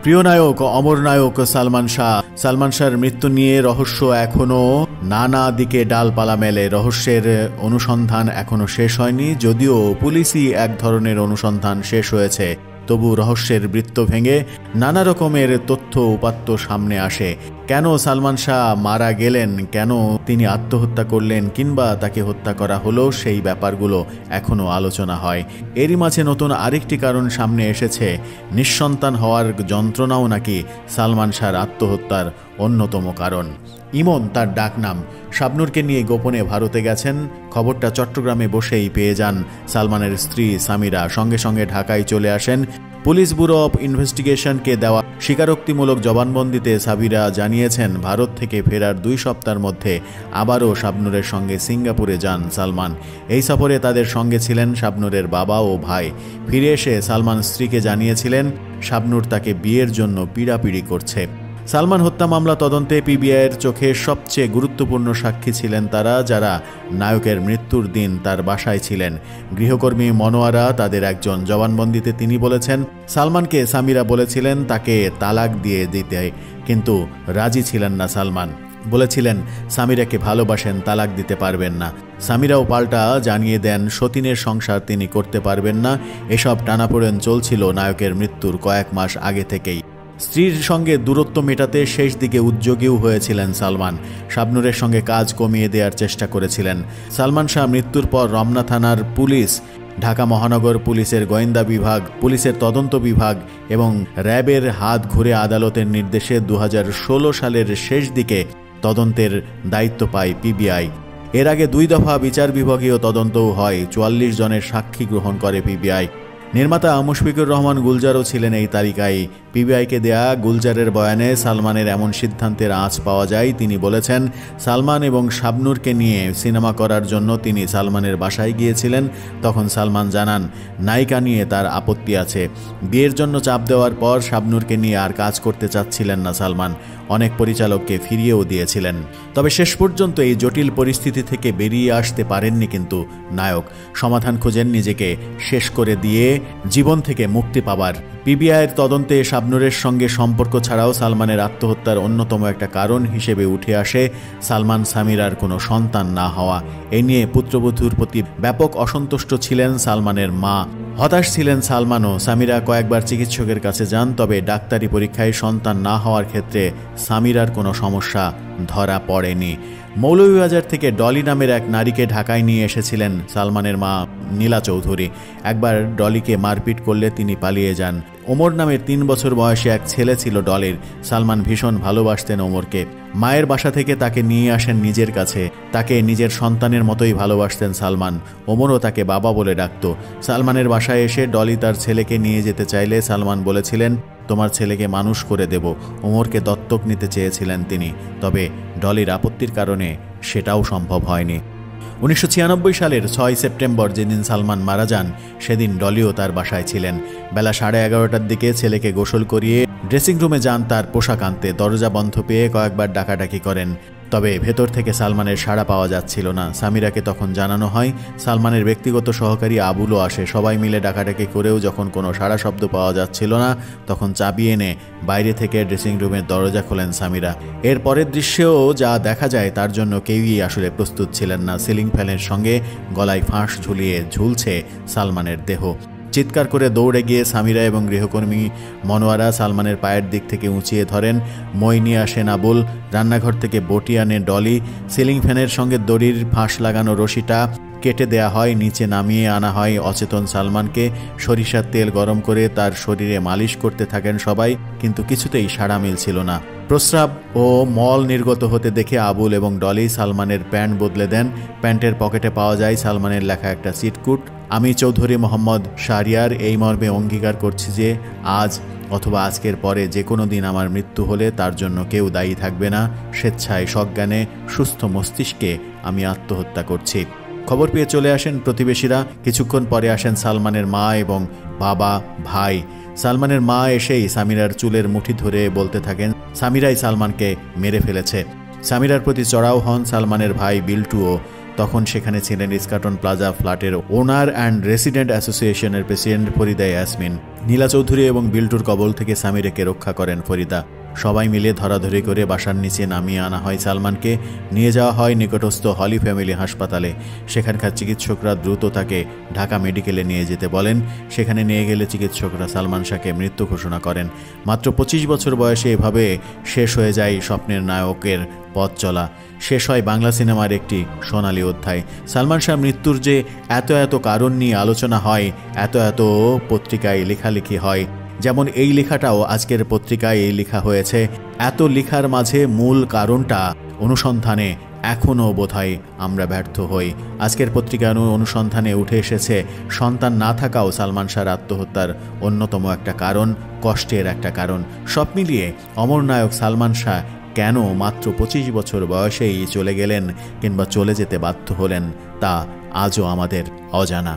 প্রিয় নায়ক অমর নায়ক সালমান শাহর মৃত্যু নিয়ে রহস্য এখনো নানা দিকে ডালপালা মেলে। রহস্যের অনুসন্ধান এখনো শেষ হয়নি, যদিও পুলিশই এক ধরনের অনুসন্ধান শেষ হয়েছে, তবু রহস্যের বৃত্ত ভেঙে নানা রকমের তথ্য উপাত্ত সামনে আসে। কেন সালমান শাহ মারা গেলেন, কেন তিনি আত্মহত্যা করলেন কিংবা তাকে হত্যা করা হলো, সেই ব্যাপারগুলো এখনও আলোচনা হয়। এরই মাঝে নতুন আরেকটি কারণ সামনে এসেছে। নিঃসন্তান হওয়ার যন্ত্রণাও নাকি সালমান শাহর আত্মহত্যার অন্যতম কারণ। ইমন তার ডাকনাম। শাবনূরকে নিয়ে গোপনে ভারতে গেছেন। খবরটা চট্টগ্রামে বসেই পেয়ে যান সালমানের স্ত্রী সামিরা। সঙ্গে সঙ্গে ঢাকায় চলে আসেন। পুলিশ ব্যুরো অব ইনভেস্টিগেশনকে দেওয়া স্বীকারোক্তিমূলক জবানবন্দিতে সাবিরা জানিয়েছেন, ভারত থেকে ফেরার 2 সপ্তাহের মধ্যে আবারও শাবনূরের সঙ্গে সিঙ্গাপুরে যান সালমান। এই সফরে তাদের সঙ্গে ছিলেন শাবনূরের বাবা ও ভাই। ফিরে এসে সালমান স্ত্রীকে জানিয়েছিলেন শাবনূর তাকে বিয়ের জন্য পীড়াপিড়ি করছে। সালমান হত্যা মামলা তদন্তে পিবিআইয়ের চোখে সবচেয়ে গুরুত্বপূর্ণ সাক্ষী ছিলেন তারা, যারা নায়কের মৃত্যুর দিন তার বাসায় ছিলেন। গৃহকর্মী মনোয়ারা তাদের একজন। জবানবন্দিতে তিনি বলেছেন, সালমানকে সামিরা বলেছিলেন তাকে তালাক দিয়ে দিতে, কিন্তু রাজি ছিলেন না সালমান। বলেছিলেন সামিরাকে ভালোবাসেন, তালাক দিতে পারবেন না। সামিরাও পাল্টা জানিয়ে দেন সতীনের সংসার তিনি করতে পারবেন না। এসব টানাপোড়েন চলছিল নায়কের মৃত্যুর কয়েক মাস আগে থেকেই। স্ত্রীর সঙ্গে দূরত্ব মেটাতে শেষ দিকে উদ্যোগীও হয়েছিলেন সালমান। শাবনূরের সঙ্গে কাজ কমিয়ে দেওয়ার চেষ্টা করেছিলেন। সালমান শাহ মৃত্যুর পর রমনা থানার পুলিশ, ঢাকা মহানগর পুলিশের গোয়েন্দা বিভাগ, পুলিশের তদন্ত বিভাগ এবং র্যাবের হাত ঘুরে আদালতের নির্দেশে 2016 সালের শেষ দিকে তদন্তের দায়িত্ব পায় পিবিআই। এর আগে 2 দফা বিচার বিভাগীয় তদন্তও হয়। 44 জনের সাক্ষী গ্রহণ করে পিবিআই। নির্মাতা মুশফিকুর রহমান গুলজারও ছিলেন এই তালিকায়। পিবিআইকে দেয়া গুলজারের বয়ানে সালমানের এমন সিদ্ধান্তের আঁচ পাওয়া যায়। তিনি বলেছেন, সালমান এবং শাবনূরকে নিয়ে সিনেমা করার জন্য তিনি সালমানের বাসায় গিয়েছিলেন। তখন সালমান জানান, নায়িকা নিয়ে তার আপত্তি আছে। বিয়ের জন্য চাপ দেওয়ার পর শাবনূরকে নিয়ে আর কাজ করতে চাচ্ছিলেন না সালমান। অনেক পরিচালককে ফিরিয়েও দিয়েছিলেন। তবে শেষ পর্যন্ত এই জটিল পরিস্থিতি থেকে বেরিয়ে আসতে পারেননি কিন্তু নায়ক। সমাধান খোঁজেন নিজেকে শেষ করে দিয়ে জীবন থেকে মুক্তি পাবার। পিবিআইয়ের তদন্তে শাবনূরের সঙ্গে সম্পর্ক ছাড়াও সালমানের আত্মহত্যার অন্যতম একটা কারণ হিসেবে উঠে আসে সালমান সামিরার কোনো সন্তান না হওয়া। এ নিয়ে পুত্রবধূর প্রতি ব্যাপক অসন্তুষ্ট ছিলেন সালমানের মা। হতাশ ছিলেন সালমানও। সামিরা কয়েকবার চিকিৎসকের কাছে যান, তবে ডাক্তারি পরীক্ষায় সন্তান না হওয়ার ক্ষেত্রে সামিরার কোনো সমস্যা ধরা পড়েনি। মৌলভীবাজার থেকে ডলি নামের এক নারীকে ঢাকায় নিয়ে এসেছিলেন সালমানের মা নীলা চৌধুরী। একবার ডলিকে মারপিট করলে তিনি পালিয়ে যান। ওমর নামের 3 বছর বয়সী এক ছেলে ছিল ডলির। সালমান ভীষণ ভালোবাসতেন ওমরকে। মায়ের বাসা থেকে তাকে নিয়ে আসেন নিজের কাছে। তাকে নিজের সন্তানের মতোই ভালোবাসতেন সালমান। ওমরও তাকে বাবা বলে ডাকত। সালমানের বাসায় এসে ডলি তার ছেলেকে নিয়ে যেতে চাইলে সালমান বলেছিলেন, তোমার ছেলেকে মানুষ করে দেব। ওমরকে দত্তক নিতে চেয়েছিলেন তিনি, তবে ডলির আপত্তির কারণে সেটাও সম্ভব হয়নি। 1996 সালের 6 সেপ্টেম্বর যেদিন সালমান মারা যান, সেদিন ডলিও তার বাসায় ছিলেন। বেলা 11:30টার দিকে ছেলেকে গোসল করিয়ে ড্রেসিং রুমে যান তার পোশাক আনতে। দরজা বন্ধ পেয়ে কয়েকবার ডাকাডাকি করেন, তবে ভেতর থেকে সালমানের সাড়া পাওয়া যাচ্ছিল না। সামিরাকে তখন জানানো হয়। সালমানের ব্যক্তিগত সহকারী আবুলও আসে। সবাই মিলে ডাকাডাকি করেও যখন কোনো সাড়া শব্দ পাওয়া যাচ্ছিল না, তখন চাবি এনে বাইরে থেকে ড্রেসিং রুমের দরজা খোলেন সামিরা। এর পরের দৃশ্যেও যা দেখা যায় তার জন্য কেউই আসলে প্রস্তুত ছিলেন না। সিলিং ফ্যানের সঙ্গে গলায় ফাঁস ঝুলিয়ে ঝুলছে সালমানের দেহ। চিৎকার করে দৌড়ে গিয়ে সামিরা এবং গৃহকর্মী মনোয়ারা সালমানের পায়ের দিক থেকে উঁচিয়ে ধরেন। মই নিয়ে আসেন আবুল। রান্নাঘর থেকে বটি আনে ডলি। সিলিং ফ্যানের সঙ্গে দড়ির ফাঁস লাগানো রশিটা কেটে দেয়া হয়। নিচে নামিয়ে আনা হয় অচেতন সালমানকে। সরিষার তেল গরম করে তার শরীরে মালিশ করতে থাকেন সবাই, কিন্তু কিছুতেই সাড়া মিলছিল না। প্রস্রাব ও মল নির্গত হতে দেখে আবুল এবং ডলি সালমানের প্যান্ট বদলে দেন। প্যান্টের পকেটে পাওয়া যায় সালমানের লেখা একটা চিটকুট। আমি চৌধুরী মোহাম্মদ শাহরিয়ার এই মর্মে অঙ্গীকার করছি যে আজ অথবা আজকের পরে যে কোনো দিন আমার মৃত্যু হলে তার জন্য কেউ দায়ী থাকবে না। স্বেচ্ছায় সজ্ঞানে সুস্থ মস্তিষ্কে আমি আত্মহত্যা করছি। খবর পেয়ে চলে আসেন প্রতিবেশীরা। কিছুক্ষণ পরে আসেন সালমানের মা এবং বাবা, ভাই। সালমানের মা এসেই সামিরার চুলের মুঠি ধরে বলতে থাকেন সামিরাই সালমানকে মেরে ফেলেছে। সামিরার প্রতি চড়াও হন সালমানের ভাই বিল্টুও। তখন সেখানে ছিলেন ইস্কাটন প্লাজা ফ্ল্যাটের ওনার অ্যান্ড রেসিডেন্ট অ্যাসোসিয়েশনের প্রেসিডেন্ট ফরিদা ইয়াসমিন। নীলা চৌধুরী এবং বিল্টুর কবল থেকে সামিরাকে রক্ষা করেন ফরিদা। সবাই মিলে ধরাধরি করে বাসার নিচে নামিয়ে আনা হয় সালমানকে। নিয়ে যাওয়া হয় নিকটস্থ হলি ফ্যামিলি হাসপাতালে। সেখানকার চিকিৎসকরা দ্রুত তাকে ঢাকা মেডিকেলে নিয়ে যেতে বলেন। সেখানে নিয়ে গেলে চিকিৎসকরা সালমান শাহকে মৃত্যু ঘোষণা করেন। মাত্র 25 বছর বয়সে এভাবে শেষ হয়ে যায় স্বপ্নের নায়কের পথ চলা। শেষ হয় বাংলা সিনেমার একটি সোনালী অধ্যায়। সালমান শাহ মৃত্যুর যে এত এত কারণ নিয়ে আলোচনা হয়, এত এত পত্রিকায় লেখালেখি হয়, যেমন এই লেখাটাও আজকের পত্রিকায় এই লেখা হয়েছে। এত লেখার মাঝে মূল কারণটা অনুসন্ধানে এখনও বোধহয় আমরা ব্যর্থ হই। আজকের পত্রিকার অনুসন্ধানে উঠে এসেছে সন্তান না থাকাও সালমান শাহর আত্মহত্যার অন্যতম একটা কারণ, কষ্টের একটা কারণ। সব মিলিয়ে অমর নায়ক সালমান শাহ কেন মাত্র 25 বছর বয়সেই চলে গেলেন কিংবা চলে যেতে বাধ্য হলেন, তা আজও আমাদের অজানা।